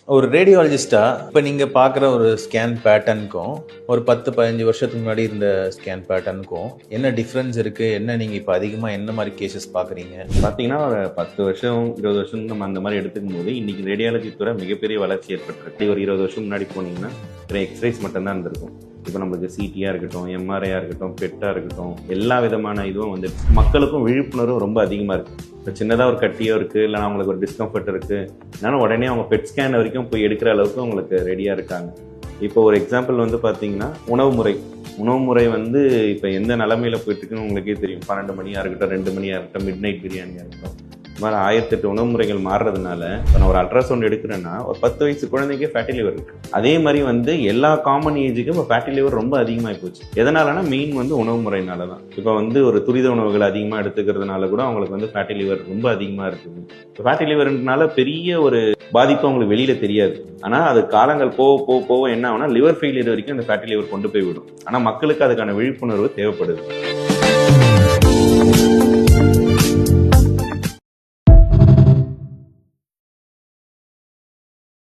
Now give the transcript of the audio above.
ஒரு ரேடியாலஜிஸ்டா இப்போ நீங்க பார்க்குற ஒரு ஸ்கேன் பேட்டர்னுக்கும் ஒரு 10-15 வருஷத்துக்கு முன்னாடி இருந்த ஸ்கேன் பேட்டர்னுக்கும் என்ன டிஃப்ரென்ஸ் இருக்கு? என்ன நீங்க இப்போ அதிகமாக என்ன மாதிரி கேசஸ் பார்க்குறீங்க? பார்த்தீங்கன்னா ஒரு 10 வருஷம் 20 வருஷம் நம்ம அந்த மாதிரி எடுத்துக்கும் போது இன்னைக்கு ரேடியாலஜி துறை மிகப்பெரிய வளர்ச்சி ஏற்பட்டிருக்கு. ஒரு 20 வருஷம் முன்னாடி போனீங்கன்னா எக்ஸ்ரேஸ் மட்டும்தான் இருந்திருக்கும். இப்போ நம்மளுக்கு சிடியாக இருக்கட்டும், எம்ஆர்ஐயாக இருக்கட்டும், பெட்டாக இருக்கட்டும், எல்லா விதமான இதுவும் வந்து மக்களுக்கும் விழிப்புணர்வு ரொம்ப அதிகமாக இருக்குது. இப்போ சின்னதாக ஒரு கட்டியோ இருக்குது, இல்லைனா அவங்களுக்கு ஒரு டிஸ்கம்ஃபர்ட் இருக்குது, இல்லைனா உடனே அவங்க பெட் ஸ்கேன் வரைக்கும் போய் எடுக்கிற அளவுக்கு அவங்களுக்கு ரெடியாக இருக்காங்க. இப்போ ஒரு எக்ஸாம்பிள் வந்து பார்த்தீங்கன்னா உணவு முறை வந்து இப்போ எந்த நிலமையில போயிட்டு இருக்குன்னு உங்களுக்கே தெரியும். 12 மணியாக இருக்கட்டும், 2 மணியாக இருக்கட்டும், மிட் நைட் பிரியாணியாக இருக்கட்டும், இந்த மாதிரி 1008 உணவு முறைகள் மாறுறதுனால இப்போ நான் ஒரு அல்ட்ராசவுண்ட் எடுக்கிறேன்னா ஒரு 10 வயசு குழந்தைக்கே ஃபேட்டி லிவர் இருக்கு. அதே மாதிரி வந்து எல்லா காமன் ஏஜுக்கும் இப்போ ஃபேட்டி லிவர் ரொம்ப அதிகமாகி போச்சு. எதனாலனா மெயின் வந்து உணவு முறையினால தான். இப்போ வந்து ஒரு துரித உணவுகள் அதிகமாக எடுத்துக்கிறதுனால கூட அவங்களுக்கு வந்து ஃபேட்டி லிவர் ரொம்ப அதிகமாக இருக்குது. இப்போ ஃபேட்டி லிவர்னால பெரிய ஒரு பாதிப்பு அவங்களுக்கு வெளியில தெரியாது. ஆனால் அது காலங்கள் போக என்ன ஆகும்னா லிவர் ஃபெயிலியர் வரைக்கும் அந்த ஃபேட்டி லிவர் கொண்டு போய் விடும். ஆனால் மக்களுக்கு அதுக்கான விழிப்புணர்வு தேவைப்படுது.